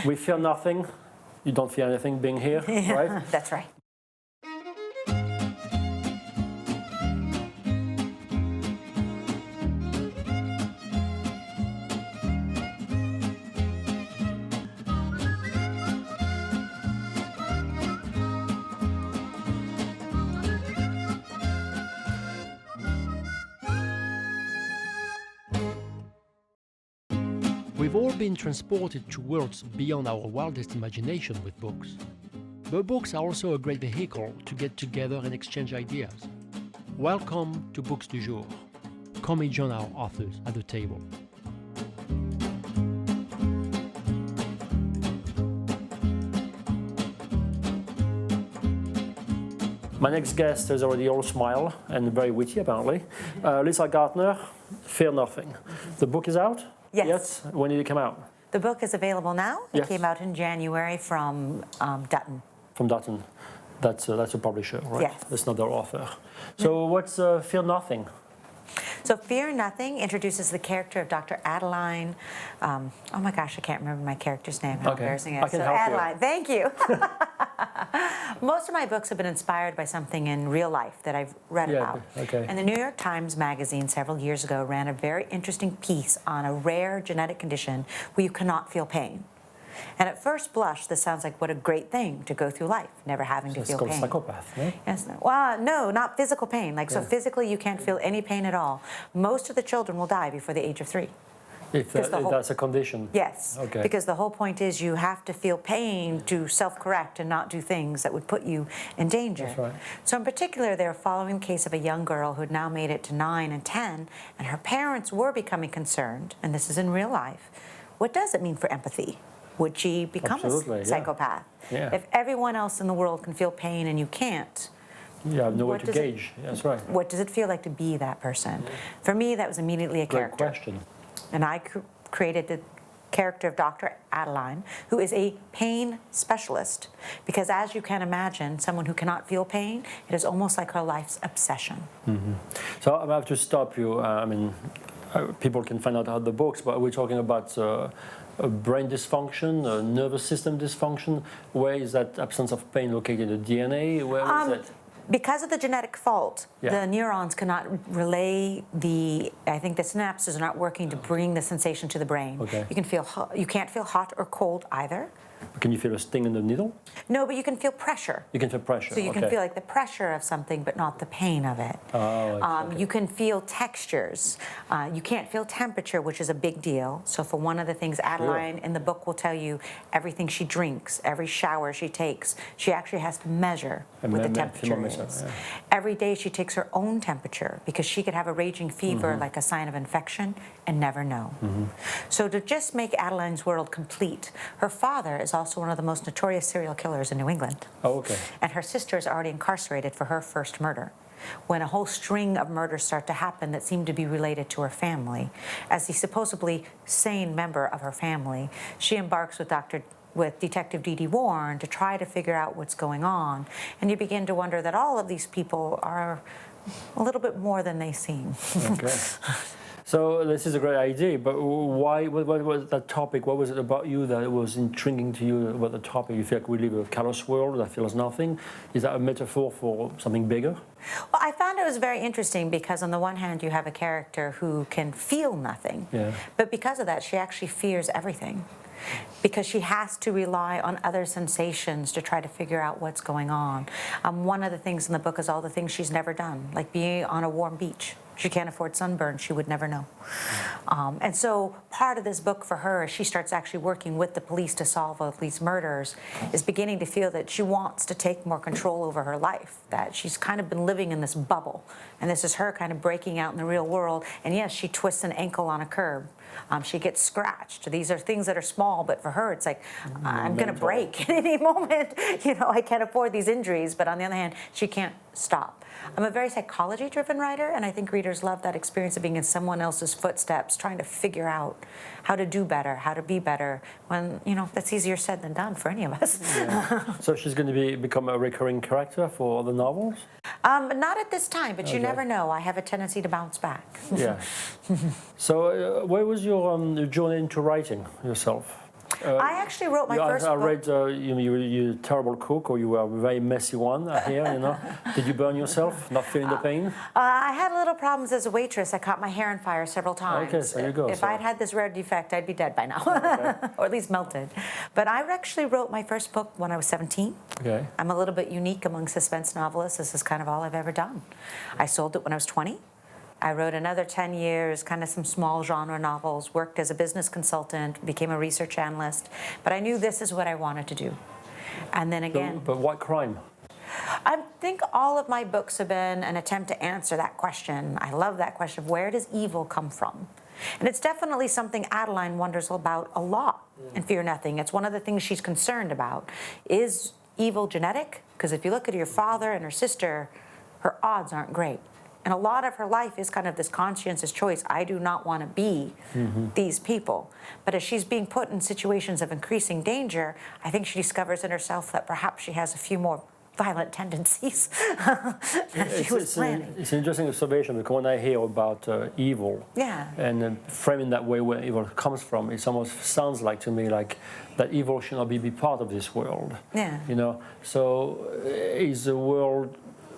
We fear nothing. You don't fear anything being here, right? That's right. We've all been transported to worlds beyond our wildest imagination with books. But books are also a great vehicle to get together and exchange ideas. Welcome to Books du Jour. Come and join our authors at the table. My next guest is already all smile and very witty, apparently. Lisa Gardner, Fear Nothing. The book is out? Yes. When did it come out? The book is available now. Yes. It came out in January from Dutton. From Dutton. That's a publisher, right? Yes. That's not their author. So what's Fear Nothing? So Fear Nothing introduces the character of Dr. Adeline. Oh my gosh, I can't remember my character's name. How embarrassing it is. I can so help Adeline, you. thank you. Most of my books have been inspired by something in real life that I've read about. Okay. And the New York Times Magazine several years ago ran a very interesting piece on a rare genetic condition where you cannot feel pain. And at first blush, this sounds like what a great thing to go through life, never having to feel pain. It's called psychopath, no? Yes. Well, no, not physical pain. So physically you can't feel any pain at all. Most of the children will die before the age of 3. If that's a condition? Yes. Okay. Because the whole point is you have to feel pain to self-correct and not do things that would put you in danger. That's right. So in particular, they're following the case of a young girl who had now made it to 9 and 10, and her parents were becoming concerned, and this is in real life. What does it mean for empathy? Would she become a psychopath? Yeah. If everyone else in the world can feel pain and you can't, you have no way to gauge. That's right. what does it feel like to be that person? For me, that was immediately a character. Great question. And I created the character of Dr. Adeline, who is a pain specialist, because as you can imagine, someone who cannot feel pain, it is almost like her life's obsession. Mm-hmm. So I have to stop you. People can find out how the books, but we're talking about a brain dysfunction, a nervous system dysfunction. Where is that absence of pain located? The DNA? Where is it? Because of the genetic fault, the neurons cannot relay I think the synapses are not working to bring the sensation to the brain. Okay. You can't feel hot or cold either. Can you feel a sting in the needle? No, but you can feel pressure. You can feel pressure. So you can feel like the pressure of something, but not the pain of it. Oh, You can feel textures. You can't feel temperature, which is a big deal. So for one of the things, Adeline in the book will tell you everything she drinks, every shower she takes, she actually has to measure what the temperature is. Every day she takes her own temperature because she could have a raging fever like a sign of infection and never know. So to just make Adeline's world complete, her father is also one of the most notorious serial killers in New England. Oh, okay. And her sister is already incarcerated for her first murder. When a whole string of murders start to happen that seem to be related to her family, as the supposedly sane member of her family, she embarks with Detective D.D. Warren to try to figure out what's going on. And you begin to wonder that all of these people are a little bit more than they seem. Okay. So this is a great idea, but why? What was that topic? What was it about you that was intriguing to you about the topic? You feel like we live in a callous world that feels nothing. Is that a metaphor for something bigger? Well, I found it was very interesting because on the one hand, you have a character who can feel nothing, but because of that, she actually fears everything. Because she has to rely on other sensations to try to figure out what's going on. One of the things in the book is all the things she's never done, like being on a warm beach. She can't afford sunburn, she would never know. And so part of this book for her, as she starts actually working with the police to solve all these murders, is beginning to feel that she wants to take more control over her life, that she's kind of been living in this bubble. And this is her kind of breaking out in the real world. And yes, she twists an ankle on a curb. She gets scratched. These are things that are small, but for her, it's like, I'm going to break at any moment. I can't afford these injuries. But on the other hand, she can't stop. I'm a very psychology-driven writer, and I think readers love that experience of being in someone else's footsteps, trying to figure out how to do better, how to be better, when, that's easier said than done for any of us. Yeah. So she's going to become a recurring character for the novels? Not at this time, but you never know. I have a tendency to bounce back. Yeah. So where was your journey into writing yourself? I actually wrote my first book. I read you're a terrible cook, or you were a very messy one here, you know. Did you burn yourself, not feeling the pain? I had little problems as a waitress. I caught my hair on fire several times. Okay, so you go. If I'd had this rare defect, I'd be dead by now, or at least melted. But I actually wrote my first book when I was 17. Okay. I'm a little bit unique among suspense novelists. This is kind of all I've ever done. I sold it when I was 20. I wrote another 10 years, kind of some small genre novels, worked as a business consultant, became a research analyst, but I knew this is what I wanted to do. And then again... But what crime? I think all of my books have been an attempt to answer that question. I love that question of where does evil come from? And it's definitely something Adeline wonders about a lot in Fear Nothing. It's one of the things she's concerned about. Is evil genetic? Because if you look at your father and her sister, her odds aren't great. And a lot of her life is kind of this conscientious choice. I do not want to be these people. But as she's being put in situations of increasing danger, I think she discovers in herself that perhaps she has a few more violent tendencies than she was planning. It's an interesting observation, because when I hear about evil, and framing that way where evil comes from, it almost sounds like to me like that evil should not be part of this world. Yeah. You know, so is the world...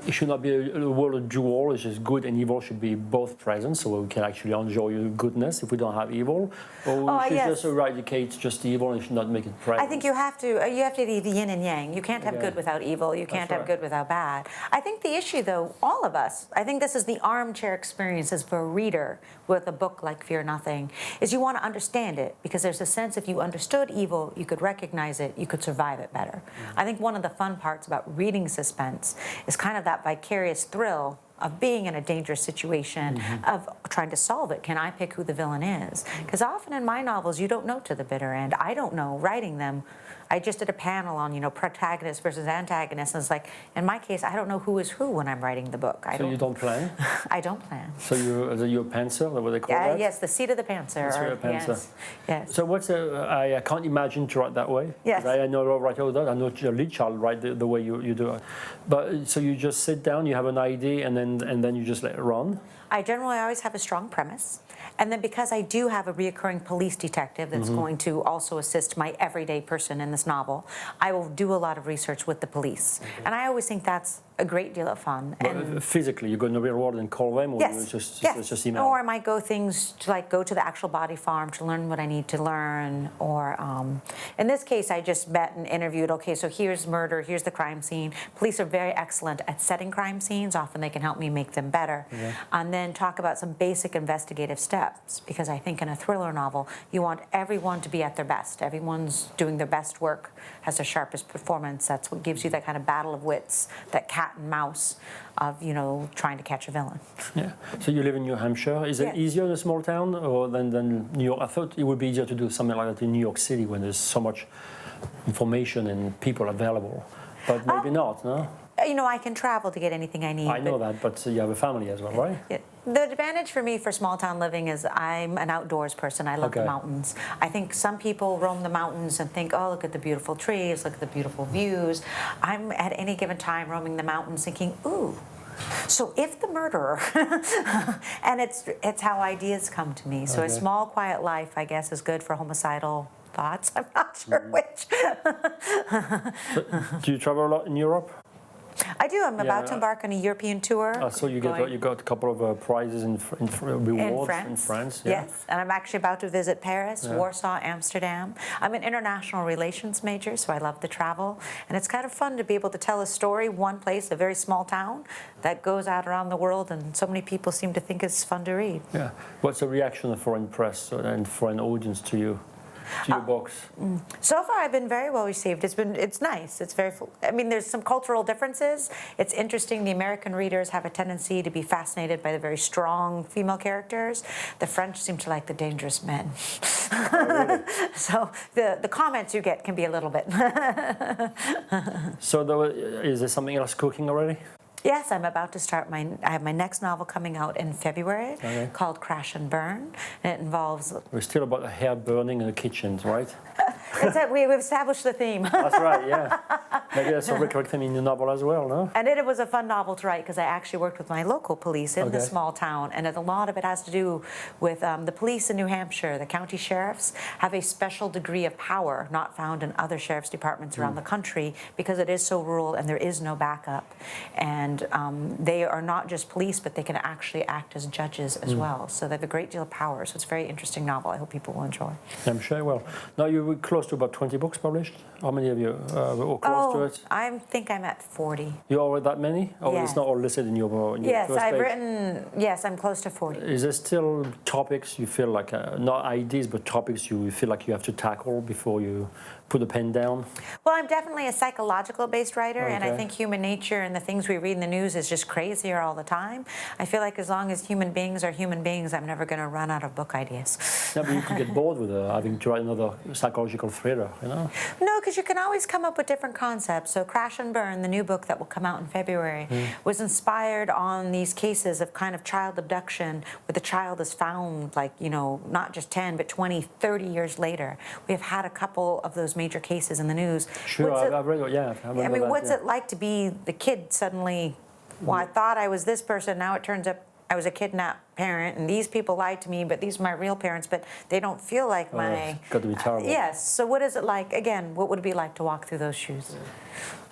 It should not be a world of Jour, it's just good and evil should be both present, so we can actually enjoy goodness if we don't have evil. Or we should just eradicate just evil and should not make it present. I think you have to do the yin and yang. You can't have good without evil. You can't have good without bad. I think the issue, though, all of us, I think this is the armchair experiences for a reader with a book like Fear Nothing, is you want to understand it, because there's a sense if you understood evil, you could recognize it, you could survive it better. I think one of the fun parts about reading suspense is kind of that vicarious thrill of being in a dangerous situation, of trying to solve it. Can I pick who the villain is? Because often in my novels, you don't know to the bitter end. I don't know, writing them. I just did a panel on, protagonist versus antagonist, and it's like, in my case, I don't know who is who when I'm writing the book. So you don't plan? I don't plan. So you're a pantser, what they call that? Yes, the seat of the pantser. The seat of the pantser. Yes. So I can't imagine to write that way. Yes. I know a writer that. I know your lead child write the way you do it. But so you just sit down, you have an idea, and then you just let it run? I generally always have a strong premise. And then because I do have a reoccurring police detective that's going to also assist my everyday person in this novel, I will do a lot of research with the police. And I always think that's a great deal of fun. And physically, you're going to the real world and call them, or yes, just email? Or I might go go to the actual body farm to learn what I need to learn. Or in this case, I just met and interviewed. Okay, so here's murder, here's the crime scene. Police are very excellent at setting crime scenes. Often they can help me make them better. And then talk about some basic investigative steps, because I think in a thriller novel, you want everyone to be at their best. Everyone's doing their best work, has their sharpest performance. That's what gives you that kind of battle of wits, that cat and mouse of, trying to catch a villain. Yeah. So you live in New Hampshire. Is it easier in a small town or than New York? I thought it would be easier to do something like that in New York City when there's so much information and people available. But maybe not, no? I can travel to get anything I need. I know that, but you have a family as well, right? Yeah. The advantage for me for small town living is I'm an outdoors person. I love the mountains. I think some people roam the mountains and think, oh, look at the beautiful trees, look at the beautiful views. I'm at any given time roaming the mountains thinking, ooh, so if the murderer, and it's how ideas come to me. So a small, quiet life, I guess, is good for homicidal thoughts. I'm not sure which. So, do you travel a lot in Europe? I do. I'm about to embark on a European tour. So you got a couple of prizes in rewards in France. Yes, and I'm actually about to visit Paris, Warsaw, Amsterdam. I'm an international relations major, so I love to travel, and it's kind of fun to be able to tell a story, one place, a very small town, that goes out around the world, and so many people seem to think it's fun to read. Yeah. What's the reaction of foreign press and foreign audience to you? To your books? So far, I've been very well received. It's nice. It's very. I mean, there's some cultural differences. It's interesting. The American readers have a tendency to be fascinated by the very strong female characters. The French seem to like the dangerous men. Oh, really? So the comments you get can be a little bit. So is there something else cooking already? Yes, I'm about to start I have my next novel coming out in February called Crash and Burn, and it involves... We're still about the hair burning in the kitchens, right? That's it. We've established the theme. That's right, yeah. Maybe that's a recurring theme in the novel as well, no? And it was a fun novel to write because I actually worked with my local police in the small town, and a lot of it has to do with the police in New Hampshire. The county sheriffs have a special degree of power not found in other sheriff's departments around the country because it is so rural and there is no backup. And they are not just police, but they can actually act as judges as well. So they have a great deal of power. So it's a very interesting novel. I hope people will enjoy. I'm sure. Well, now you're close to about 20 books published. How many of you are close to it? I think I'm at 40. You already that many? Or Yeah. it's not all listed in your Yes, first I've page? written. Yes, I'm close to 40. Is there still topics you feel like, not ideas, but topics you feel like you have to tackle before you put the pen down? Well, I'm definitely a psychological-based writer, and I Okay. think human nature and the things we read in the news is just crazier all the time. I feel like as long as human beings are human beings, I'm never going to run out of book ideas. Yeah, but you could get bored with having to write another psychological thriller, you know? No, because you can always come up with different concepts. So Crash and Burn, the new book that will come out in February, was inspired on these cases of kind of child abduction where the child is found, like, you know, not just 10, but 20, 30 years later. We have had a couple of those major cases in the news. Sure, I've read it, yeah. I mean, what's it like to be the kid suddenly, well, I thought I was this person, now it turns out I was a kidnapped parent, and these people lied to me, but these are my real parents, but they don't feel like my... It's got to be terrible. Yes, so what is it like, again, what would it be like to walk through those shoes?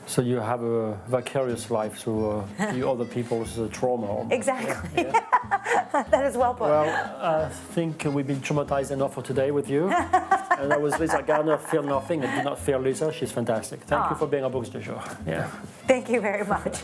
So you have a vicarious life through other people's trauma. Almost. Exactly. Yeah. That is well put. Well, I think we've been traumatized enough for today with you. And that was Lisa Gardner, Fear Nothing, and do not fear Lisa. She's fantastic. Thank you for being our books du jour. Yeah. Thank you very much.